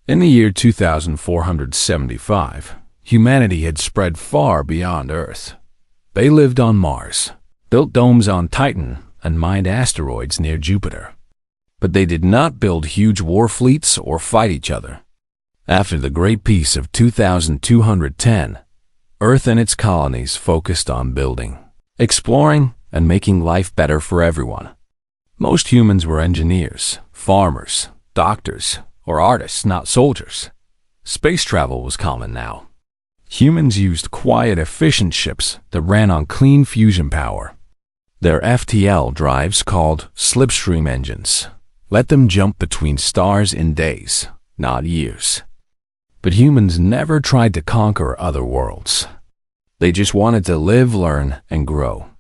In the year 2475, humanity had spread far beyond Earth. They lived on Mars, built domes on Titan, and mined asteroids near Jupiter. But they did not build huge war fleets or fight each other. After the Great Peace of 2210, Earth and its colonies focused on building, exploring, and making life better for everyone. Most humans were engineers, farmers, doctors, or artists, not soldiers. Space travel was common now. Humans used quiet, efficient ships that ran on clean fusion power. Their FTL drives, called slipstream engines, let them jump between stars in days, not years. But humans never tried to conquer other worlds. They just wanted to live, learn, and grow.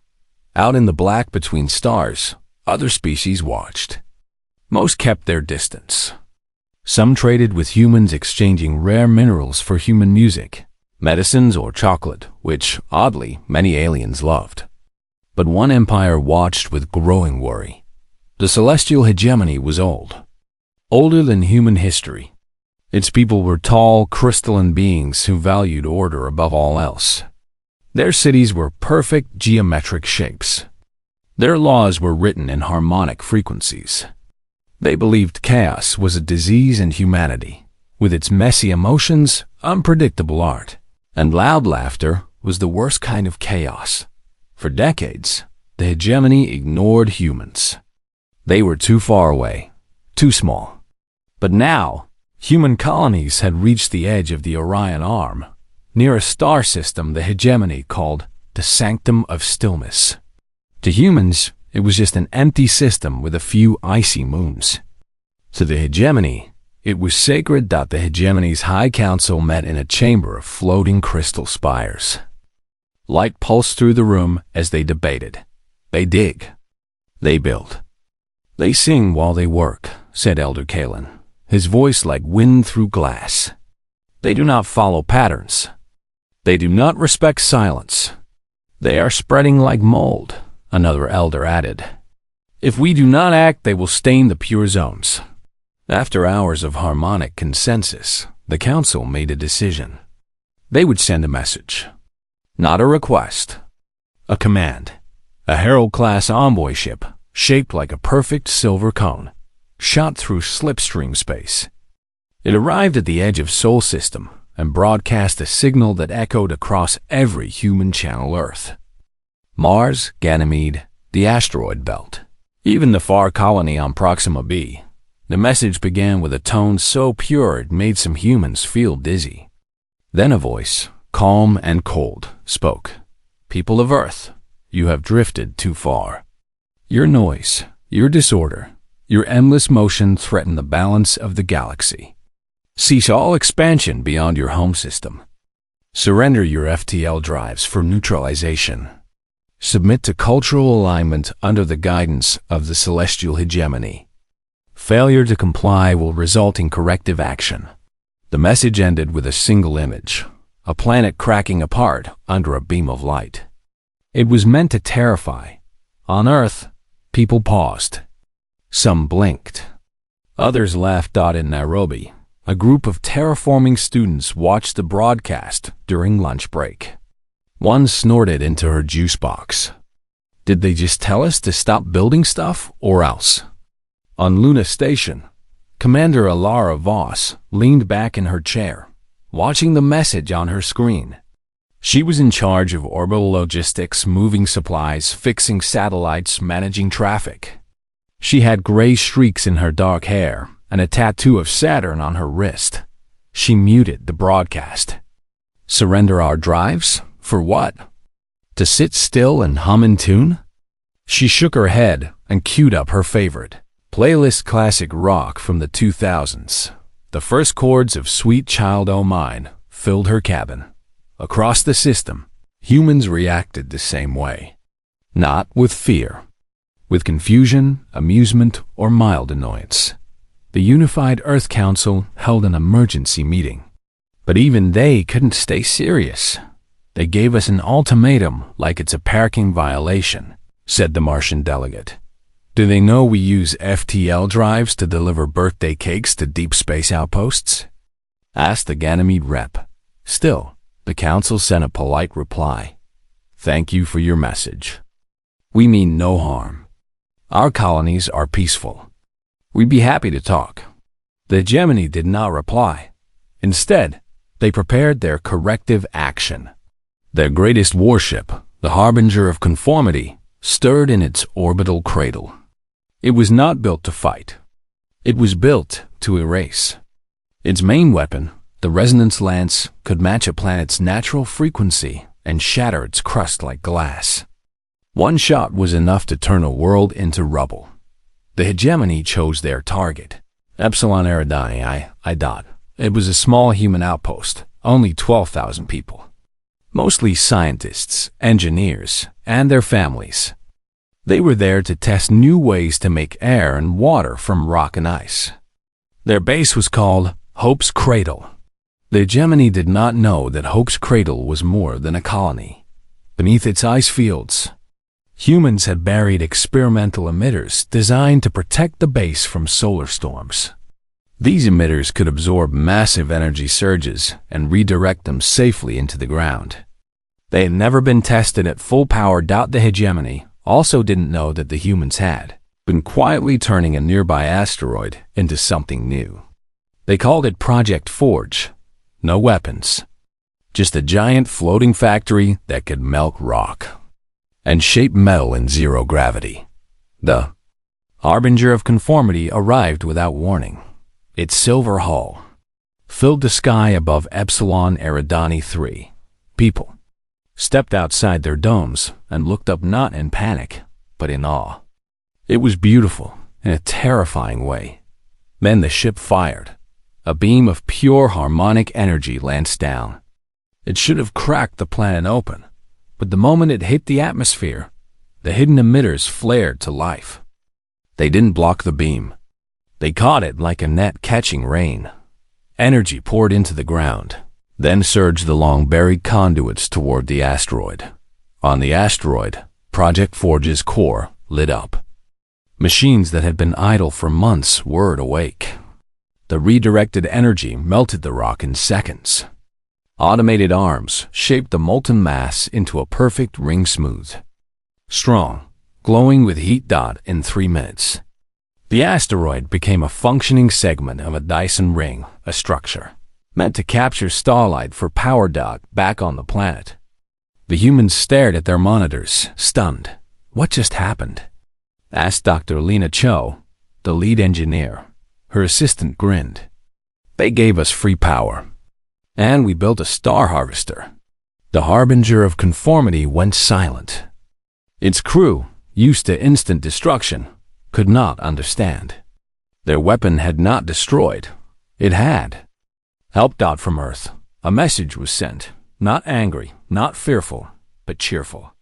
Out in the black between stars, other species watched. Most kept their distance. Some traded with humans, exchanging rare minerals for human music, medicines, or chocolate, which, oddly, many aliens loved. But one empire watched with growing worry. The celestial hegemony was old, older than human history. Its people were tall, crystalline beings who valued order above all else. Their cities were perfect geometric shapes. Their laws were written in harmonic frequencies. They believed chaos was a disease in humanity, with its messy emotions, unpredictable art, and loud laughter was the worst kind of chaos. For decades, the hegemony ignored humans. They were too far away, too small. But now, human colonies had reached the edge of the Orion Arm, near a star system the hegemony called the Sanctum of Stillness. To humans, it was just an empty system with a few icy moons. To the hegemony, it was sacred that the hegemony's High Council met in a chamber of floating crystal spires. Light pulsed through the room as they debated. They dig. They build. They sing while they work, said Elder Kalen, his voice like wind through glass. They do not follow patterns. They do not respect silence. They are spreading like mold, another elder added. If we do not act, they will stain the pure zones. After hours of harmonic consensus, the council made a decision. They would send a message. Not a request. A command. A Herald-class envoy ship, shaped like a perfect silver cone, shot through slipstream space. It arrived at the edge of Sol System and broadcast a signal that echoed across every human channel Earth. Mars, Ganymede, the asteroid belt, even the far colony on Proxima b. The message began with a tone so pure it made some humans feel dizzy. Then a voice, calm and cold, spoke. People of Earth, you have drifted too far. Your noise, your disorder, your endless motion threaten the balance of the galaxy. Cease all expansion beyond your home system. Surrender your FTL drives for neutralization. Submit to cultural alignment under the guidance of the celestial hegemony. Failure to comply will result in corrective action. The message ended with a single image, a planet cracking apart under a beam of light. It was meant to terrify. On Earth, people paused. Some blinked. Others laughed. In Nairobi, a group of terraforming students watched the broadcast during lunch break. One snorted into her juice box. Did they just tell us to stop building stuff, or else? On Luna Station, Commander Alara Voss leaned back in her chair, watching the message on her screen. She was in charge of orbital logistics, moving supplies, fixing satellites, managing traffic. She had gray streaks in her dark hair and a tattoo of Saturn on her wrist. She muted the broadcast. Surrender our drives? For what? To sit still and hum in tune? She shook her head and queued up her favorite playlist, classic rock from the 2000s. The first chords of Sweet Child O' Mine filled her cabin. Across the system, humans reacted the same way. Not with fear. With confusion, amusement, or mild annoyance. The Unified Earth Council held an emergency meeting. But even they couldn't stay serious. They gave us an ultimatum like it's a parking violation, said the Martian delegate. Do they know we use FTL drives to deliver birthday cakes to deep space outposts? asked the Ganymede rep. Still, the council sent a polite reply. Thank you for your message. We mean no harm. Our colonies are peaceful. We'd be happy to talk. The hegemony did not reply. Instead, they prepared their corrective action. Their greatest warship, the Harbinger of Conformity, stirred in its orbital cradle. It was not built to fight. It was built to erase. Its main weapon, the resonance lance, could match a planet's natural frequency and shatter its crust like glass. One shot was enough to turn a world into rubble. The hegemony chose their target, Epsilon Eridani I. It was a small human outpost, only 12,000 people. Mostly scientists, engineers, and their families. They were there to test new ways to make air and water from rock and ice. Their base was called Hope's Cradle. The hegemony did not know that Hope's Cradle was more than a colony. Beneath its ice fields, humans had buried experimental emitters designed to protect the base from solar storms. These emitters could absorb massive energy surges and redirect them safely into the ground. They had never been tested at full power. The hegemony also didn't know that the humans had been quietly turning a nearby asteroid into something new. They called it Project Forge. No weapons. Just a giant floating factory that could melt rock and shape metal in zero gravity. The Harbinger of Conformity arrived without warning. Its silver hull filled the sky above Epsilon Eridani III. People stepped outside their domes and looked up not in panic, but in awe. It was beautiful in a terrifying way. Then the ship fired. A beam of pure harmonic energy lanced down. It should have cracked the planet open, but the moment it hit the atmosphere, the hidden emitters flared to life. They didn't block the beam. They caught it like a net catching rain. Energy poured into the ground, then surged along buried conduits toward the asteroid. On the asteroid, Project Forge's core lit up. Machines that had been idle for months whirred awake. The redirected energy melted the rock in seconds. Automated arms shaped the molten mass into a perfect ring smooth. Strong, glowing with heat. In 3 minutes. The asteroid became a functioning segment of a Dyson ring, a structure meant to capture starlight for power. Back on the planet, the humans stared at their monitors, stunned. What just happened? Asked Dr. Lena Cho, the lead engineer. Her assistant grinned. They gave us free power, and we built a star harvester. The Harbinger of Conformity went silent. Its crew, used to instant destruction, could not understand. Their weapon had not destroyed. It had helped out from Earth. A message was sent, not angry, not fearful, but cheerful.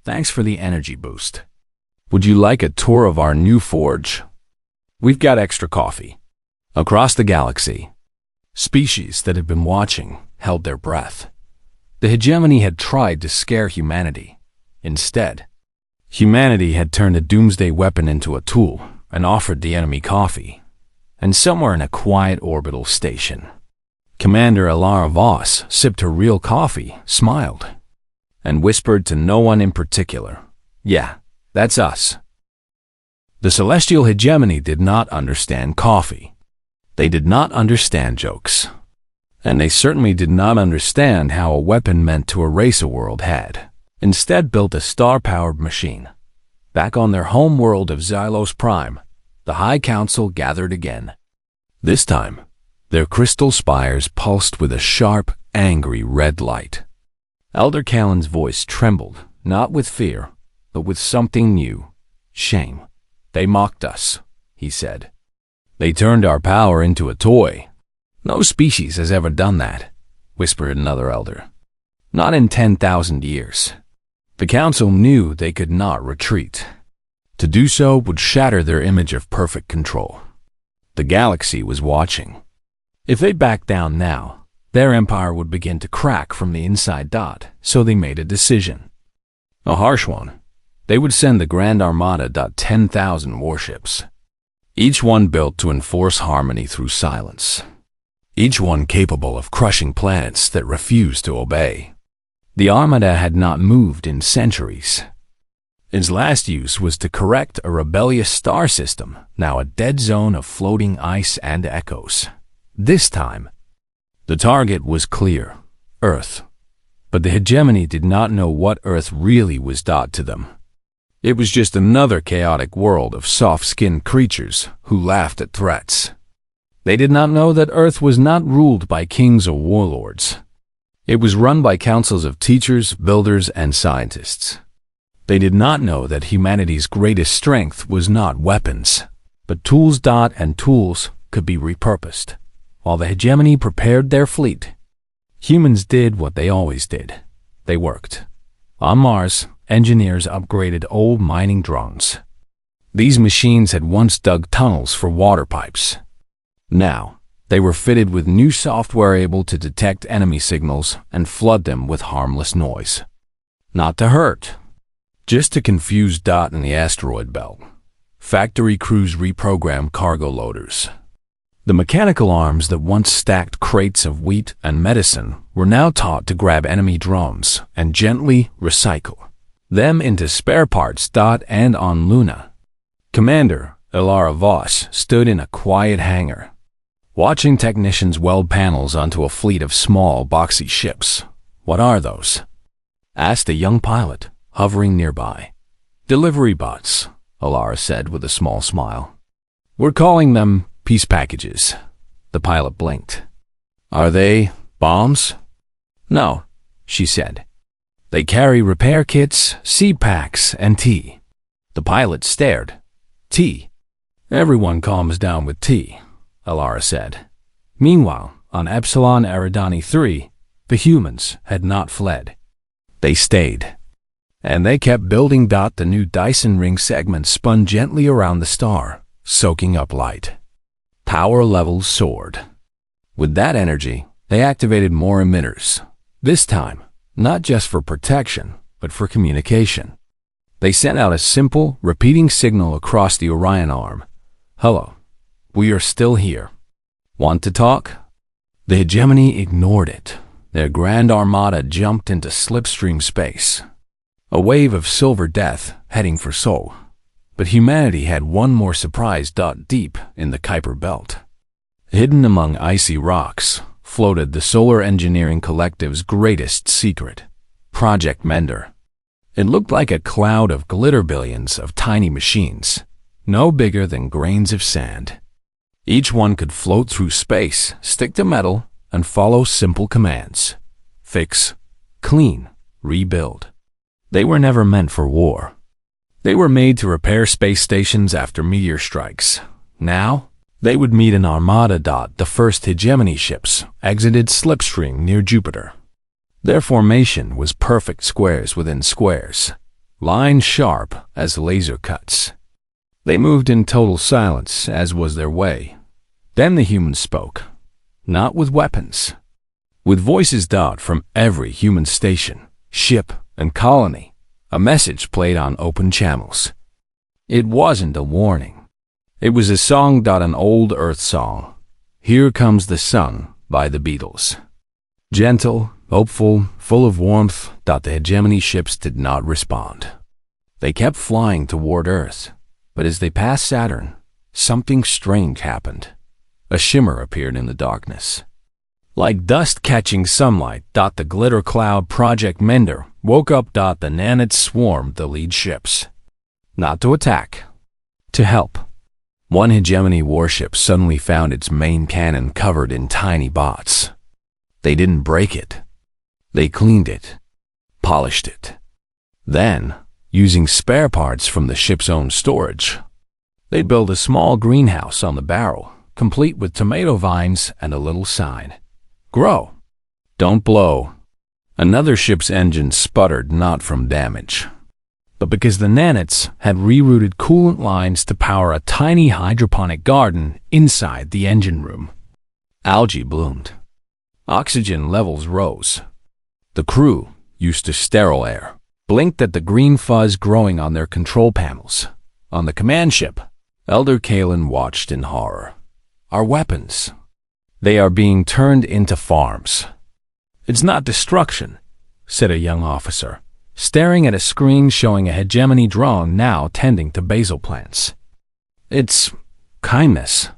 Thanks for the energy boost. Would you like a tour of our new forge? We've got extra coffee. Across the galaxy, species that had been watching held their breath. The hegemony had tried to scare humanity. Instead, humanity had turned a doomsday weapon into a tool and offered the enemy coffee. And somewhere in a quiet orbital station, Commander Alara Voss sipped her real coffee, smiled, and whispered to no one in particular, "Yeah, that's us." The celestial hegemony did not understand coffee. They did not understand jokes. And they certainly did not understand how a weapon meant to erase a world had instead built a star-powered machine. Back on their home world of Xylos Prime, the High Council gathered again. This time, their crystal spires pulsed with a sharp, angry red light. Elder Callan's voice trembled, not with fear, but with something new, shame. "They mocked us," he said. "They turned our power into a toy. No species has ever done that," whispered another elder. "Not in 10,000 years." The council knew they could not retreat. To do so would shatter their image of perfect control. The galaxy was watching. If they backed down now, their empire would begin to crack from the inside. So they made a decision. A harsh one. They would send the Grand Armada. 10,000 warships. Each one built to enforce harmony through silence. each one capable of crushing planets that refused to obey. The Armada had not moved in centuries. Its last use was to correct a rebellious star system, now a dead zone of floating ice and echoes. This time, the target was clear, Earth. But the hegemony did not know what Earth really was to them. It was just another chaotic world of soft-skinned creatures who laughed at threats. They did not know that Earth was not ruled by kings or warlords. It was run by councils of teachers, builders, and scientists. They did not know that humanity's greatest strength was not weapons, but tools. And tools could be repurposed. While the hegemony prepared their fleet, humans did what they always did. They worked. On Mars, engineers upgraded old mining drones. These machines had once dug tunnels for water pipes. Now, they were fitted with new software able to detect enemy signals and flood them with harmless noise. Not to hurt, just to confuse in the asteroid belt. Factory crews reprogrammed cargo loaders. The mechanical arms that once stacked crates of wheat and medicine were now taught to grab enemy drones and gently recycle them into spare parts. And on Luna, Commander Ilara Voss stood in a quiet hangar, watching technicians weld panels onto a fleet of small, boxy ships. "What are those?" asked a young pilot, hovering nearby. "Delivery bots," Ilara said with a small smile. "We're calling them peace packages." The pilot blinked. "Are they bombs?" "No," she said. "They carry repair kits, seed packs, and tea." The pilot stared. "Tea? Everyone calms down with tea," Ilara said. Meanwhile, on Epsilon Eridani 3, the humans had not fled. They stayed. And they kept building. The new Dyson ring segment spun gently around the star, soaking up light. Power levels soared. With that energy, they activated more emitters. This time, not just for protection, but for communication. They sent out a simple, repeating signal across the Orion arm. "Hello, we are still here. Want to talk?" The hegemony ignored it. Their grand armada jumped into slipstream space, a wave of silver death heading for Sol. But humanity had one more surprise. Deep in the Kuiper Belt, hidden among icy rocks, floated the Solar Engineering Collective's greatest secret, Project Mender. It looked like a cloud of glitter billions of tiny machines, no bigger than grains of sand. Each one could float through space, stick to metal, and follow simple commands. Fix, clean, rebuild. They were never meant for war. They were made to repair space stations after meteor strikes. Now, they would meet an armada. The first hegemony ships exited slipstream near Jupiter. Their formation was perfect squares within squares, lines sharp as laser cuts. They moved in total silence, as was their way. Then the humans spoke, not with weapons, with voices. From every human station, ship, and colony. A message played on open channels. It wasn't a warning. It was a song. An old Earth song. "Here Comes the Sun" by the Beatles. Gentle, hopeful, full of warmth. The hegemony ships did not respond. They kept flying toward Earth, but as they passed Saturn, something strange happened. A shimmer appeared in the darkness. Like dust catching sunlight. The glitter cloud Project Mender woke up. The nanites swarmed the lead ships. Not to attack, to help. One hegemony warship suddenly found its main cannon covered in tiny bots. They didn't break it. They cleaned it, polished it. Then, using spare parts from the ship's own storage, they'd build a small greenhouse on the barrel, complete with tomato vines and a little sign. "Grow. Don't blow." Another ship's engine sputtered, not from damage, but because the nanites had rerouted coolant lines to power a tiny hydroponic garden inside the engine room. Algae bloomed. Oxygen levels rose. The crew, used to sterile air, blinked at the green fuzz growing on their control panels. On the command ship, Elder Kalen watched in horror. "Our weapons. They are being turned into farms. It's not destruction, said a young officer, staring at a screen showing a hegemony drone now tending to basil plants. It's kindness.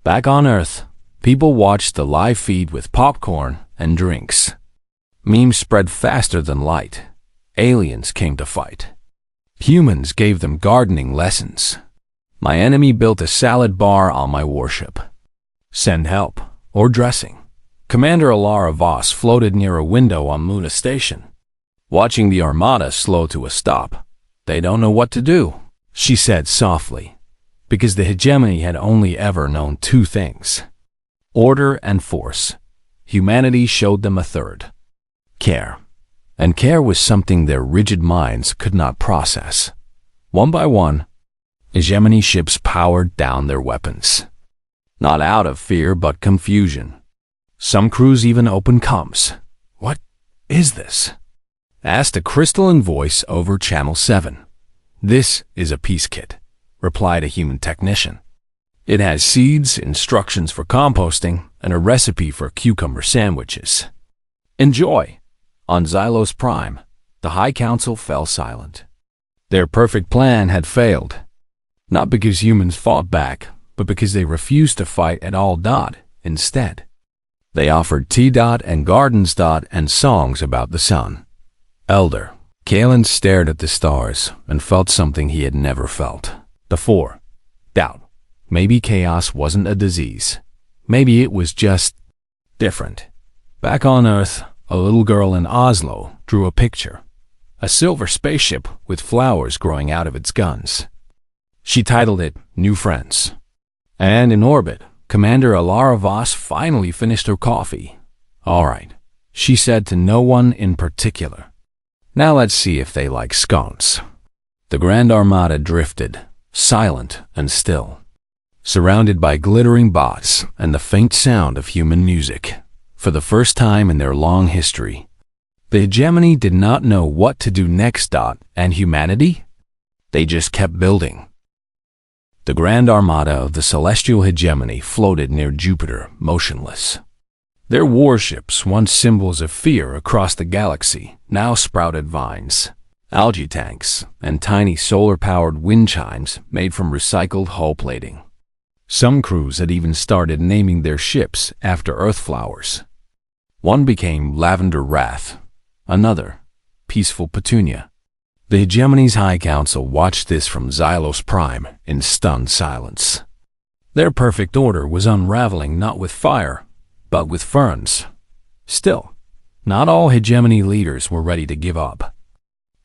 Back on Earth, people watched the live feed with popcorn and drinks. Memes spread faster than light. Aliens came to fight. Humans gave them gardening lessons. My enemy built a salad bar on my warship. Send help or dressing. Commander Alara Voss floated near a window on Luna Station, watching the armada slow to a stop. They don't know what to do, she said softly, because the hegemony had only ever known two things: order and force. Humanity showed them a third: care. And care was something their rigid minds could not process. One by one, hegemony ships powered down their weapons. Not out of fear, but confusion. Some crews even opened comms. "What is this?" asked a crystalline voice over Channel 7. "This is a peace kit," replied a human technician. "It has seeds, instructions for composting, and a recipe for cucumber sandwiches. Enjoy." On Xylos Prime, the High Council fell silent. Their perfect plan had failed. Not because humans fought back, but because they refused to fight at all. Instead, they offered tea and gardens and songs about the sun. Elder Kalen stared at the stars and felt something he had never felt. Doubt. Maybe chaos wasn't a disease. Maybe it was just different. Back on Earth, a little girl in Oslo drew a picture: a silver spaceship with flowers growing out of its guns. She titled it New Friends. And in orbit, Commander Alara Voss finally finished her coffee. "All right," she said to no one in particular. "Now let's see if they like scones." The Grand Armada drifted, silent and still, surrounded by glittering bots and the faint sound of human music. For the first time in their long history, the hegemony did not know what to do next. And humanity? They just kept building. The Grand Armada of the celestial hegemony floated near Jupiter, motionless. Their warships, once symbols of fear across the galaxy, now sprouted vines, algae tanks, and tiny solar-powered wind chimes made from recycled hull plating. Some crews had even started naming their ships after Earth flowers. One became Lavender Wrath, another Peaceful Petunia. The hegemony's High Council watched this from Xylos Prime in stunned silence. Their perfect order was unraveling not with fire, but with ferns. Still, not all hegemony leaders were ready to give up.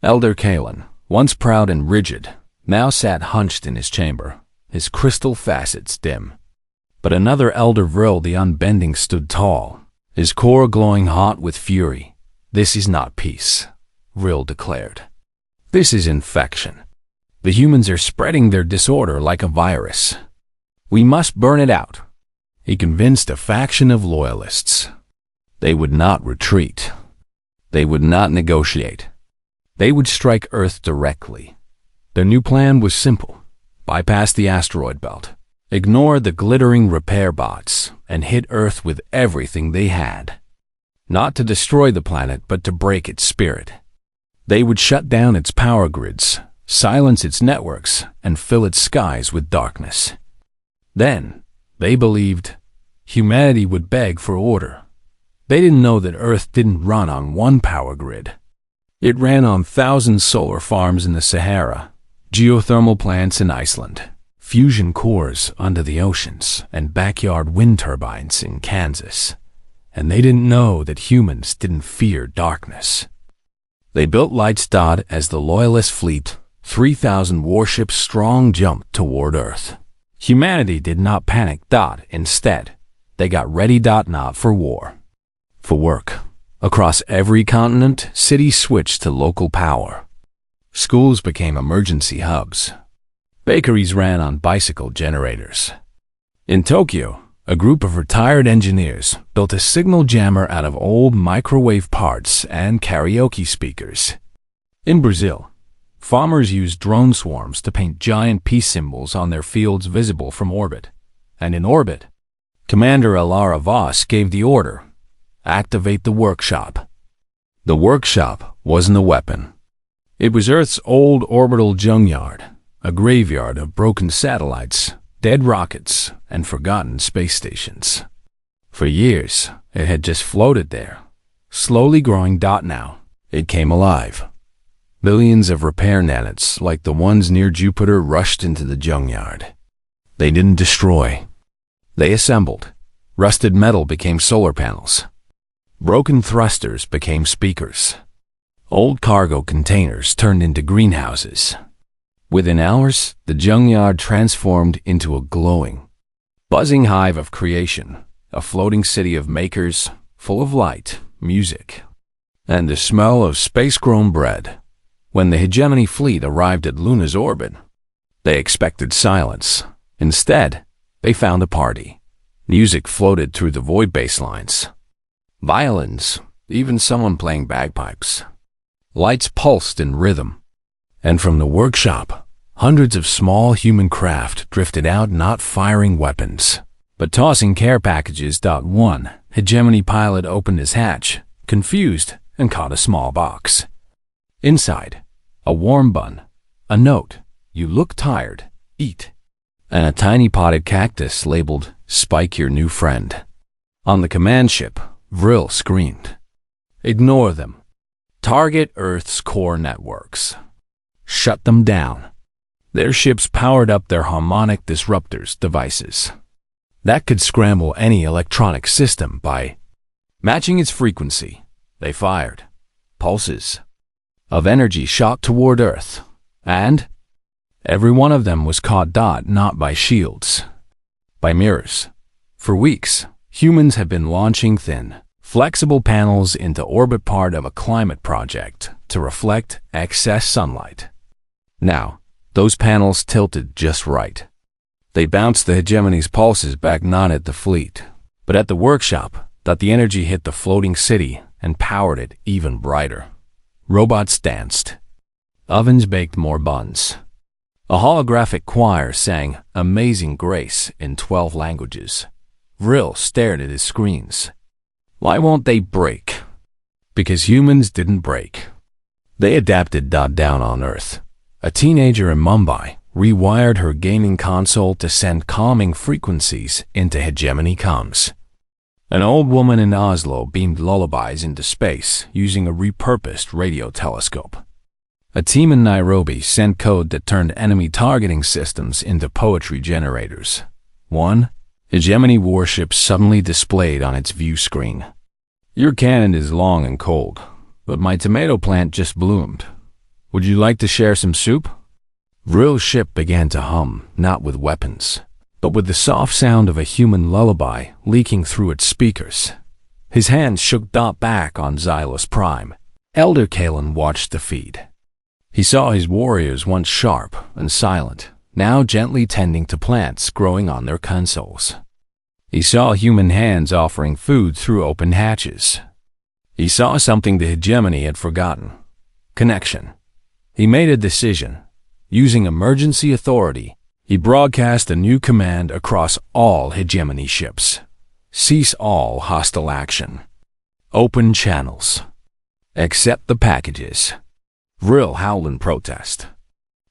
Elder Kalen, once proud and rigid, now sat hunched in his chamber, his crystal facets dim. But another Elder Vril the Unbending stood tall, his core glowing hot with fury. "This is not peace," Vril declared. "This is infection. The humans are spreading their disorder like a virus. We must burn it out." He convinced a faction of loyalists. They would not retreat. They would not negotiate. They would strike Earth directly. Their new plan was simple: bypass the asteroid belt, ignore the glittering repair bots, and hit Earth with everything they had. Not to destroy the planet, but to break its spirit. They would shut down its power grids, silence its networks, and fill its skies with darkness. Then, they believed, humanity would beg for order. They didn't know that Earth didn't run on one power grid. It ran on thousands of solar farms in the Sahara, geothermal plants in Iceland, fusion cores under the oceans, and backyard wind turbines in Kansas. And they didn't know that humans didn't fear darkness. They built lights. As the Loyalist fleet, 3,000 warships strong, jumped toward Earth. Humanity did not panic. Instead, they got ready. Not for war. For work. Across every continent, cities switched to local power. Schools became emergency hubs. Bakeries ran on bicycle generators. In Tokyo, a group of retired engineers built a signal jammer out of old microwave parts and karaoke speakers. In Brazil, farmers used drone swarms to paint giant peace symbols on their fields visible from orbit. And in orbit, Commander Alara Voss gave the order, activate the workshop. The workshop wasn't a weapon. It was Earth's old orbital junkyard, a graveyard of broken satellites, dead rockets, and forgotten space stations. For years, it had just floated there, slowly growing. Now, it came alive. Billions of repair nanites like the ones near Jupiter rushed into the junkyard. They didn't destroy. They assembled. Rusted metal became solar panels. Broken thrusters became speakers. Old cargo containers turned into greenhouses. Within hours, the junkyard transformed into a glowing, buzzing hive of creation, a floating city of makers, full of light, music, and the smell of space-grown bread. When the hegemony fleet arrived at Luna's orbit, they expected silence. Instead, they found a party. Music floated through the void baselines. Violins, even someone playing bagpipes. Lights pulsed in rhythm. And from the workshop, hundreds of small human craft drifted out, not firing weapons, but tossing care packages. One hegemony pilot opened his hatch, confused, and caught a small box. Inside, a warm bun, a note, "You look tired, eat," and a tiny potted cactus labeled, "Spike your new friend." On the command ship, Vril screamed, "Ignore them. Target Earth's core networks. Shut them down." Their ships powered up their harmonic disruptors devices. That could scramble any electronic system by matching its frequency. They fired. Pulses of energy shot toward Earth, and every one of them was caught. Not by shields, by mirrors. For weeks, humans had been launching thin, flexible panels into orbit, part of a climate project to reflect excess sunlight. Now, those panels tilted just right. They bounced the hegemony's pulses back, not at the fleet, but at the workshop. The energy hit the floating city and powered it even brighter. Robots danced. Ovens baked more buns. A holographic choir sang Amazing Grace in 12 languages. Vril stared at his screens. Why won't they break? Because humans didn't break. They adapted. Down on Earth, a teenager in Mumbai rewired her gaming console to send calming frequencies into hegemony comms. An old woman in Oslo beamed lullabies into space using a repurposed radio telescope. A team in Nairobi sent code that turned enemy targeting systems into poetry generators. One hegemony warship suddenly displayed on its view screen. "Your cannon is long and cold, but my tomato plant just bloomed. Would you like to share some soup?" Vril's ship began to hum, not with weapons, but with the soft sound of a human lullaby leaking through its speakers. His hands shook. Back on Xylus Prime, Elder Kalen watched the feed. He saw his warriors, once sharp and silent, now gently tending to plants growing on their consoles. He saw human hands offering food through open hatches. He saw something the hegemony had forgotten: connection. He made a decision. Using emergency authority, he broadcast a new command across all hegemony ships: cease all hostile action. Open channels. Accept the packages. Vril howled in protest.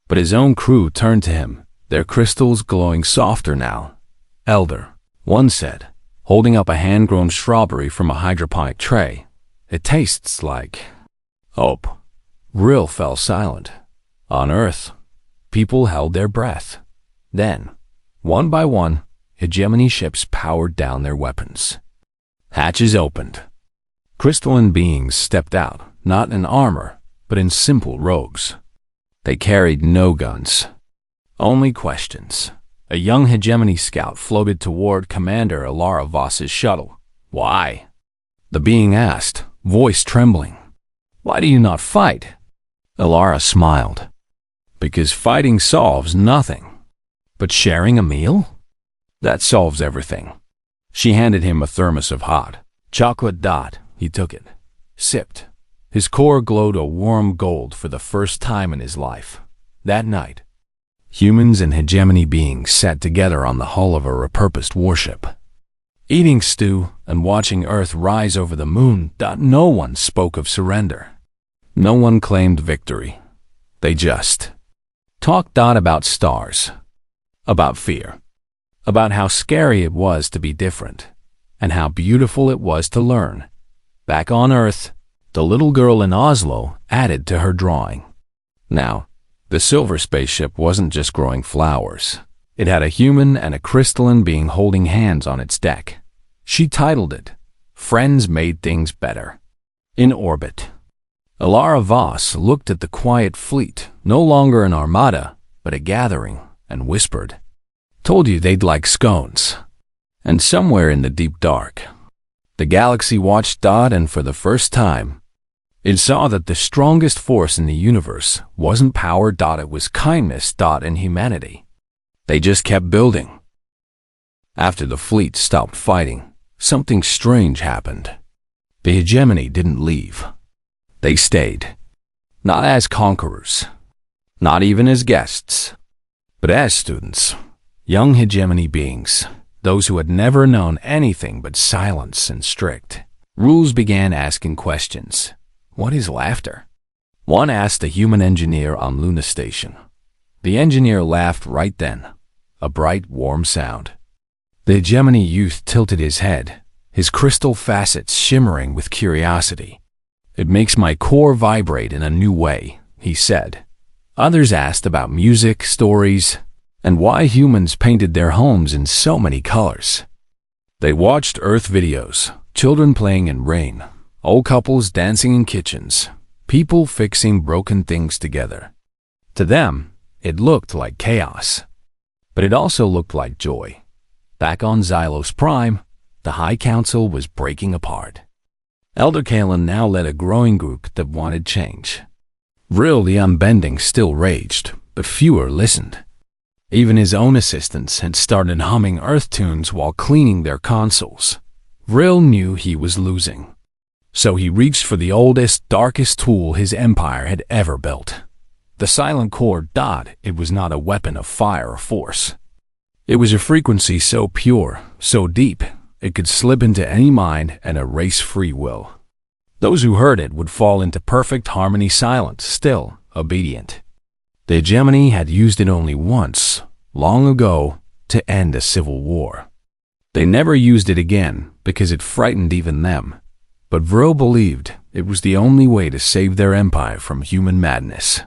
But his own crew turned to him, their crystals glowing softer now. "Elder," one said, holding up a hand-grown strawberry from a hydroponic tray, "it tastes like hope." Vril fell silent. On Earth, people held their breath. Then, one by one, hegemony ships powered down their weapons. Hatches opened. Crystalline beings stepped out, not in armor, but in simple robes. They carried no guns, only questions. A young hegemony scout floated toward Commander Alara Voss's shuttle. "Why?" the being asked, voice trembling. "Why do you not fight?" Alara smiled. "Because fighting solves nothing. But sharing a meal? That solves everything." She handed him a thermos of hot chocolate. He took it, sipped. His core glowed a warm gold for the first time in his life. That night, humans and hegemony beings sat together on the hull of a repurposed warship. eating stew and watching Earth rise over the moon. No one spoke of surrender. No one claimed victory. They just talked about stars, about fear, about how scary it was to be different, and how beautiful it was to learn. Back on Earth, the little girl in Oslo added to her drawing. Now, the silver spaceship wasn't just growing flowers. It had a human and a crystalline being holding hands on its deck. She titled it, Friends Made Things Better. In orbit, Alara Voss looked at the quiet fleet, no longer an armada, but a gathering, and whispered, "Told you they'd like scones." And somewhere in the deep dark, the galaxy watched and for the first time, it saw that the strongest force in the universe wasn't power. It was kindness. And humanity. They just kept building. After the fleet stopped fighting, something strange happened. The hegemony didn't leave. They stayed. Not as conquerors, not even as guests, but as students, young hegemony beings, those who had never known anything but silence and strict rules. Began asking questions. What is laughter? One asked a human engineer on Luna Station. The engineer laughed right then, a bright, warm sound. The hegemony youth tilted his head, his crystal facets shimmering with curiosity. "It makes my core vibrate in a new way," he said. Others asked about music, stories, and why humans painted their homes in so many colors. They watched Earth videos, children playing in rain, old couples dancing in kitchens, people fixing broken things together. To them, it looked like chaos, but it also looked like joy. Back on Xylos Prime, the High Council was breaking apart. Elder Kalen now led a growing group that wanted change. Vril the Unbending still raged, but fewer listened. Even his own assistants had started humming Earth tunes while cleaning their consoles. Vril knew he was losing. So he reached for the oldest, darkest tool his empire had ever built. The silent chord. It was not a weapon of fire or force. It was a frequency so pure, so deep, it could slip into any mind and erase free will. Those who heard it would fall into perfect harmony, silent, still, obedient. The hegemony had used it only once, long ago, to end a civil war. They never used it again because it frightened even them. But Vril believed it was the only way to save their empire from human madness.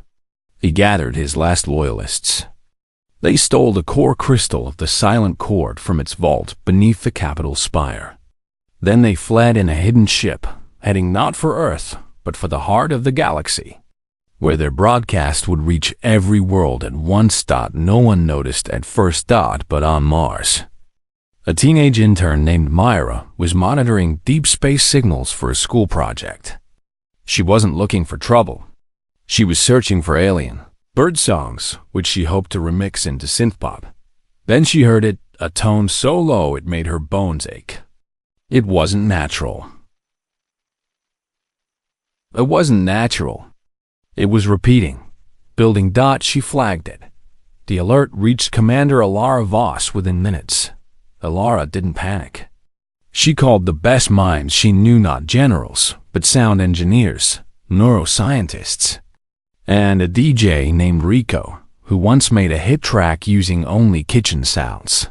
He gathered his last loyalists. They stole the core crystal of the silent chord from its vault beneath the capital spire. Then they fled in a hidden ship, heading not for Earth, but for the heart of the galaxy, where their broadcast would reach every world at once. No one noticed at first. But on Mars, a teenage intern named Myra was monitoring deep space signals for a school project. She wasn't looking for trouble. She was searching for alien bird songs, which she hoped to remix into synthpop. Then she heard it, a tone so low it made her bones ache. It wasn't natural. It wasn't natural. It was repeating. Building. She flagged it. The alert reached Commander Alara Voss within minutes. Alara didn't panic. She called the best minds she knew, not generals, but sound engineers, neuroscientists, and a DJ named Rico, who once made a hit track using only kitchen sounds.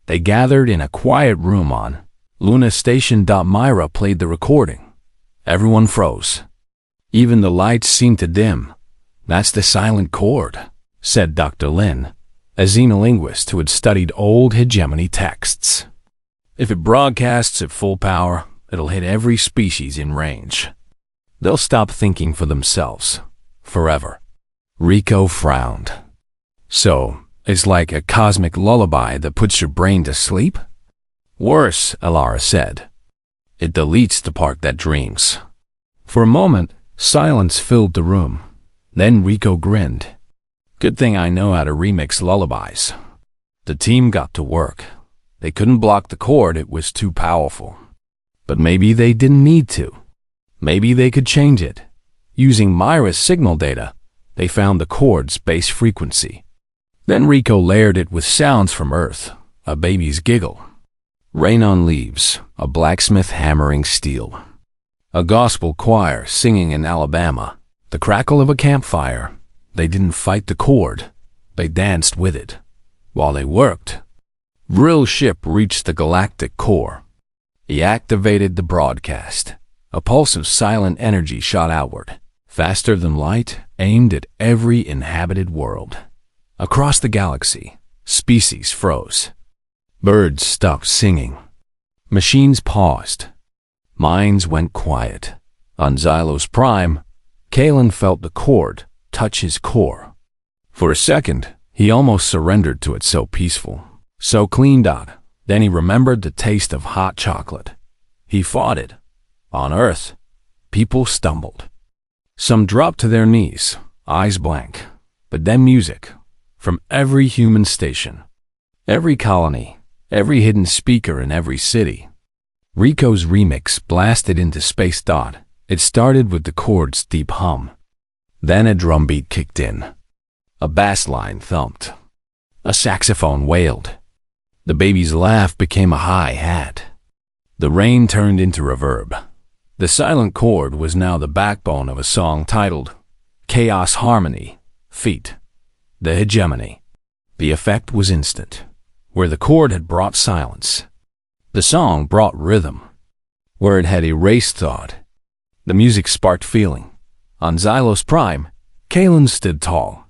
They gathered in a quiet room on Luna Station. Myra played the recording. Everyone froze. Even the lights seemed to dim. "That's the silent chord," said Dr. Lin, a xenolinguist who had studied old hegemony texts. "If it broadcasts at full power, it'll hit every species in range. They'll stop thinking for themselves. Forever." Rico frowned. "So, it's like a cosmic lullaby that puts your brain to sleep?" "Worse," Alara said. "It deletes the part that dreams." For a moment, silence filled the room. Then Rico grinned. "Good thing I know how to remix lullabies." The team got to work. They couldn't block the chord, it was too powerful. But maybe they didn't need to. Maybe they could change it. Using Myra's signal data, they found the chord's base frequency. Then Rico layered it with sounds from Earth, a baby's giggle, Rain on leaves, a blacksmith hammering steel. A gospel choir singing in Alabama. The crackle of a campfire. They didn't fight the chord. They danced with it. While they worked, Vrill's ship reached the galactic core. He activated the broadcast. A pulse of silent energy shot outward, faster than light, aimed at every inhabited world. Across the galaxy, species froze. Birds stopped singing. Machines paused. Minds went quiet. On Xylos Prime, Kalen felt the cord touch his core. For a second, he almost surrendered to it, so peaceful, so clean. Then he remembered the taste of hot chocolate. He fought it. On Earth, people stumbled. Some dropped to their knees, eyes blank. But then music, from every human station, every colony, every hidden speaker in every city. Rico's remix blasted into space. It started with the chord's deep hum. Then a drum beat kicked in. A bass line thumped. A saxophone wailed. The baby's laugh became a hi-hat. The rain turned into reverb. The silent chord was now the backbone of a song titled Chaos Harmony, Feat. The Hegemony. The effect was instant. Where the chord had brought silence, the song brought rhythm. Where it had erased thought, the music sparked feeling. On Xylos Prime, Kalen stood tall,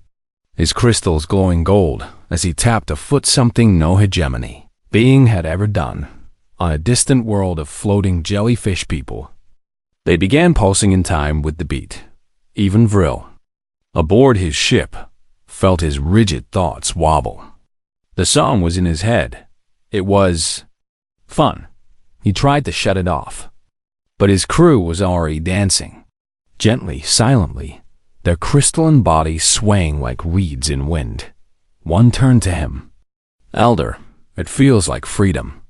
his crystals glowing gold as he tapped a foot, something no hegemony being had ever done, on a distant world of floating jellyfish people. They began pulsing in time with the beat. Even Vrill, aboard his ship, felt his rigid thoughts wobble. The song was in his head. It was fun. He tried to shut it off, but his crew was already dancing. Gently, silently, their crystalline bodies swaying like reeds in wind. One turned to him. Elder, it feels like freedom.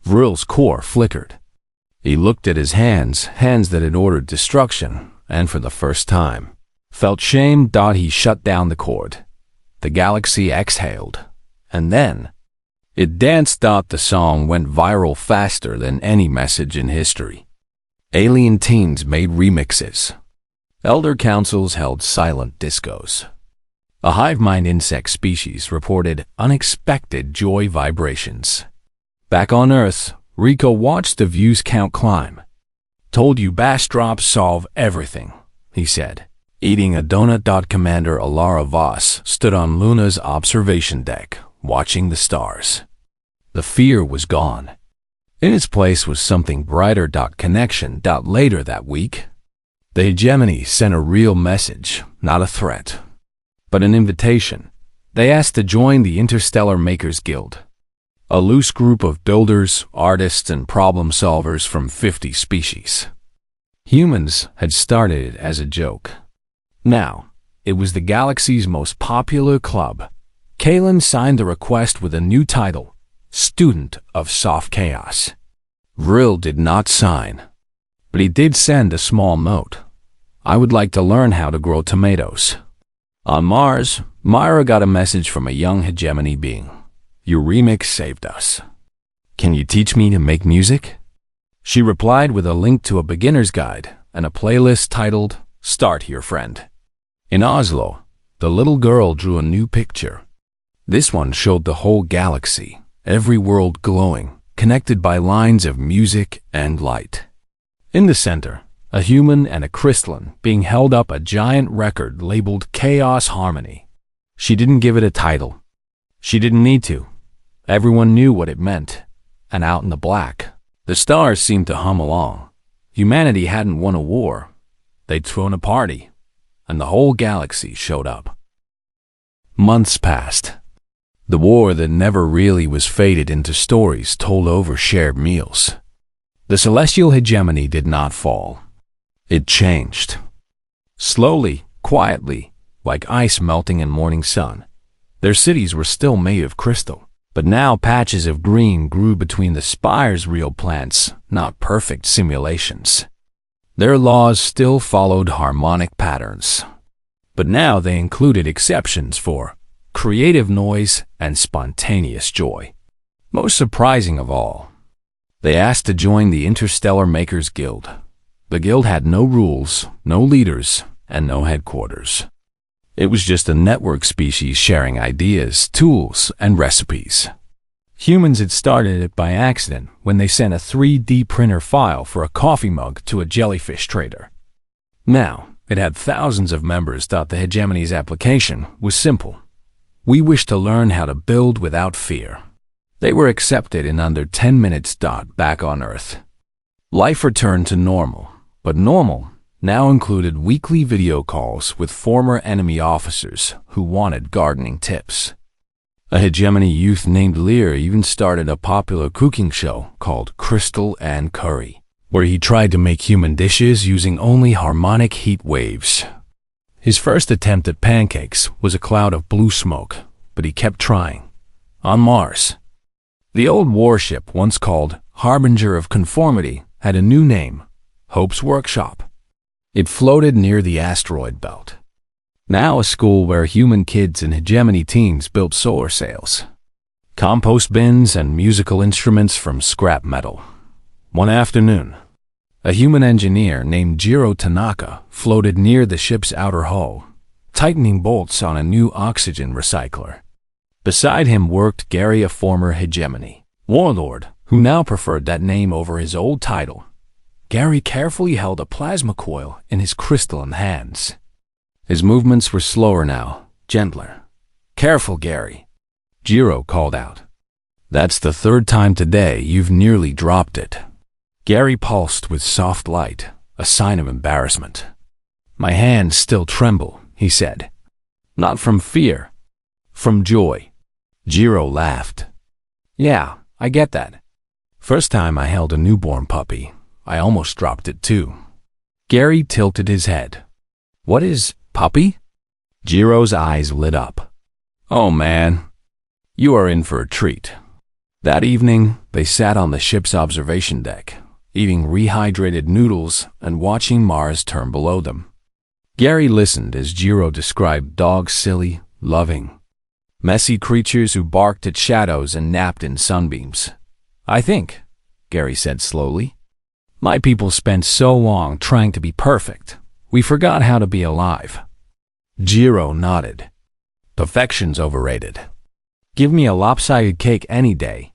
Vrill's core flickered. He looked at his hands that had ordered destruction, and for the first time, felt shame. He shut down the cord. The galaxy exhaled, and then it danced. The song went viral faster than any message in history. Alien teens made remixes. Elder councils held silent discos. A hive mind insect species reported unexpected joy vibrations. Back on Earth, Rico watched the views count climb. Told you bass drops solve everything, he said. Eating a donut. Commander Alara Voss stood on Luna's observation deck, watching the stars. The fear was gone. In its place was something brighter. Connection. Later that week, the hegemony sent a real message, not a threat, but an invitation. They asked to join the Interstellar Makers Guild, a loose group of builders, artists, and problem solvers from 50 species. Humans had started it as a joke. Now, it was the galaxy's most popular club. Kalen signed the request with a new title, Student of Soft Chaos. Vrill did not sign, but he did send a small note. I would like to learn how to grow tomatoes. On Mars, Myra got a message from a young hegemony being. Your remix saved us. Can you teach me to make music? She replied with a link to a beginner's guide and a playlist titled Start Here, Friend. In Oslo, the little girl drew a new picture. This one showed the whole galaxy, every world glowing, connected by lines of music and light. In the center, a human and a crystalline being held up a giant record labeled Chaos Harmony. She didn't give it a title. She didn't need to. Everyone knew what it meant. And out in the black, the stars seemed to hum along. Humanity hadn't won a war. They'd thrown a party, and the whole galaxy showed up. Months passed. The war that never really was faded into stories told over shared meals. The celestial hegemony did not fall. It changed. Slowly, quietly, like ice melting in morning sun. Their cities were still made of crystal, but now patches of green grew between the spires, real plants, not perfect simulations. Their laws still followed harmonic patterns, but now they included exceptions for creative noise and spontaneous joy. Most surprising of all, They asked to join the Interstellar Makers Guild. The guild had no rules, no leaders, and no headquarters. It was just a network species sharing ideas, tools, and recipes. Humans had started it by accident when they sent a 3D printer file for a coffee mug to a jellyfish trader. Now, it had thousands of members thought the hegemony's application was simple. We wish to learn how to build without fear. They were accepted in under 10 minutes. Back on Earth. Life returned to normal, but normal now included weekly video calls with former enemy officers who wanted gardening tips. A hegemony youth named Lear even started a popular cooking show called Crystal and Curry, where he tried to make human dishes using only harmonic heat waves. His first attempt at pancakes was a cloud of blue smoke, but he kept trying. On Mars. The old warship, once called Harbinger of Conformity, had a new name, Hope's Workshop. It floated near the asteroid belt. Now a school where human kids and hegemony teens built solar sails, compost bins, and musical instruments from scrap metal. One afternoon, a human engineer named Jiro Tanaka floated near the ship's outer hull, tightening bolts on a new oxygen recycler. Beside him worked Gary, a former hegemony warlord, who now preferred that name over his old title. Gary carefully held a plasma coil in his crystalline hands. His movements were slower now, gentler. "Careful, Gary," Jiro called out. "That's the third time today you've nearly dropped it." Gary pulsed with soft light, a sign of embarrassment. "My hands still tremble," he said. "Not from fear, from joy." Jiro laughed. "Yeah, I get that. First time I held a newborn puppy, I almost dropped it too." Gary tilted his head. "What is puppy?" Jiro's eyes lit up. "Oh man, you are in for a treat." That evening, they sat on the ship's observation deck, eating rehydrated noodles and watching Mars turn below them. Gary listened as Jiro described dogs silly, loving, messy creatures who barked at shadows and napped in sunbeams. "I think," Gary said slowly, "my people spent so long trying to be perfect, we forgot how to be alive." Jiro nodded. "Perfection's overrated. Give me a lopsided cake any day."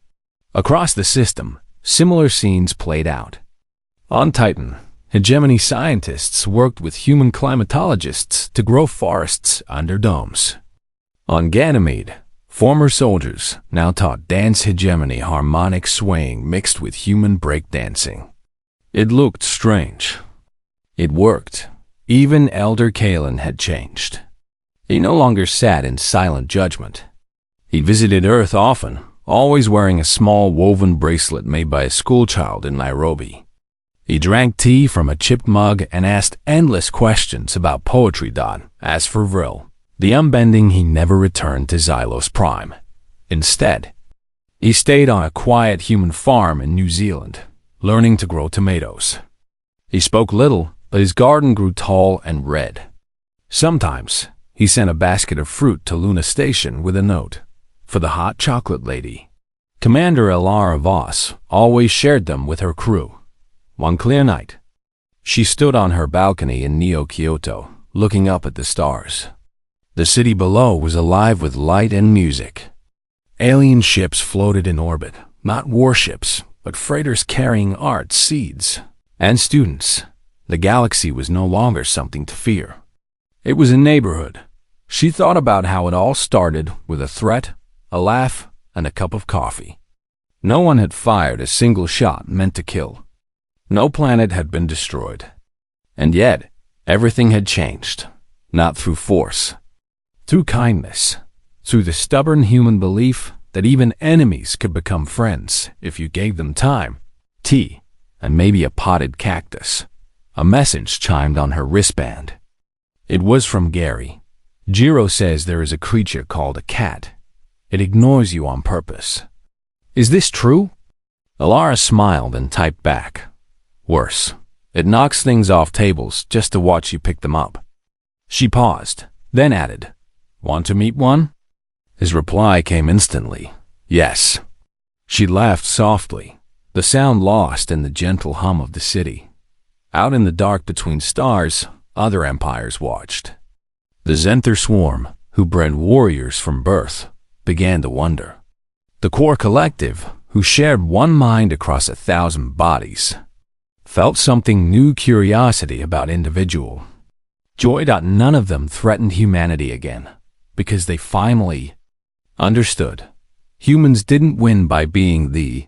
Across the system, similar scenes played out. On Titan, hegemony scientists worked with human climatologists to grow forests under domes. On Ganymede, former soldiers now taught dance hegemony harmonic swaying mixed with human breakdancing. It looked strange. It worked. Even Elder Kalen had changed. He no longer sat in silent judgment. He visited Earth often, always wearing a small woven bracelet made by a schoolchild in Nairobi. He drank tea from a chipped mug and asked endless questions about poetry. As for Vril, the unbending, he never returned to Xylos Prime. Instead, he stayed on a quiet human farm in New Zealand, learning to grow tomatoes. He spoke little, but his garden grew tall and red. Sometimes, he sent a basket of fruit to Luna Station with a note, "For the hot chocolate lady." Commander Elara Voss always shared them with her crew. One clear night, she stood on her balcony in Neo-Kyoto, looking up at the stars. The city below was alive with light and music. Alien ships floated in orbit, not warships, but freighters carrying art, seeds, and students. The galaxy was no longer something to fear. It was a neighborhood. She thought about how it all started with a threat, a laugh, and a cup of coffee. No one had fired a single shot meant to kill. No planet had been destroyed. And yet, everything had changed, not through force, through kindness, through the stubborn human belief that even enemies could become friends if you gave them time, tea, and maybe a potted cactus. A message chimed on her wristband. It was from Gary. "Jiro says there is a creature called a cat. It ignores you on purpose. Is this true?" Elara smiled and typed back. "Worse. It knocks things off tables just to watch you pick them up." She paused, then added, "Want to meet one?" His reply came instantly. "Yes." She laughed softly. the sound lost in the gentle hum of the city. Out in the dark between stars, other empires watched. The Zenther swarm, who bred warriors from birth, began to wonder. The core collective, who shared one mind across 1,000 bodies, felt something new curiosity about individual joy. None of them threatened humanity again, because they finally understood. Humans didn't win by being the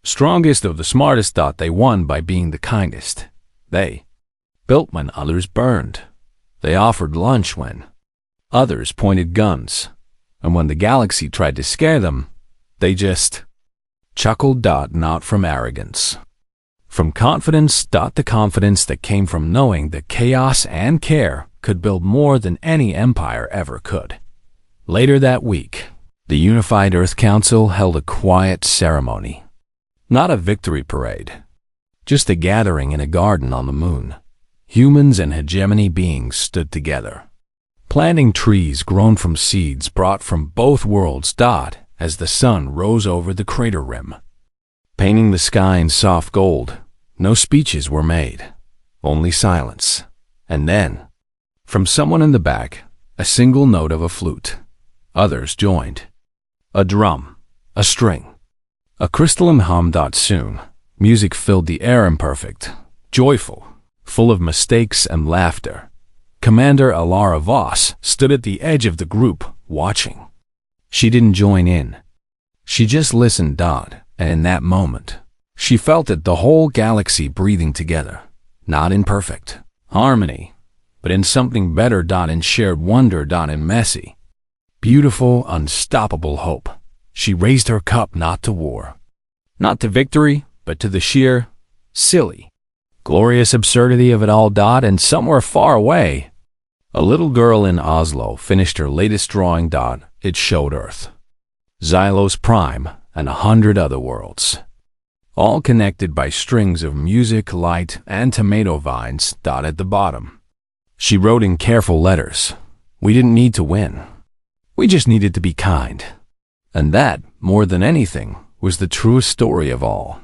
strongest or the smartest. They won by being the kindest. They built when others burned. They offered lunch when others pointed guns. And when the galaxy tried to scare them, they just chuckled. Not from arrogance. From confidence. The confidence that came from knowing that chaos and care could build more than any empire ever could. Later that week, the Unified Earth Council held a quiet ceremony. Not a victory parade. Just a gathering in a garden on the moon. Humans and hegemony beings stood together, planting trees grown from seeds brought from both worlds. As the sun rose over the crater rim, painting the sky in soft gold, no speeches were made, only silence. And then, from someone in the back, a single note of a flute. Others joined. A drum, a string, a crystalline hum. Soon, music filled the air, imperfect, joyful, full of mistakes and laughter. Commander Alara Voss stood at the edge of the group, watching. She didn't join in. She just listened. And in that moment, she felt it, the whole galaxy breathing together, not in perfect harmony, but in something better. In shared wonder. In messy, beautiful, unstoppable hope. She raised her cup not to war, not to victory, but to the sheer, silly, glorious absurdity of it all. And somewhere far away, a little girl in Oslo finished her latest drawing. It showed Earth, Xylos Prime, and 100 other worlds, all connected by strings of music, light, and tomato vines. At the bottom, she wrote in careful letters, "We didn't need to win. We just needed to be kind." And that, more than anything, was the truest story of all.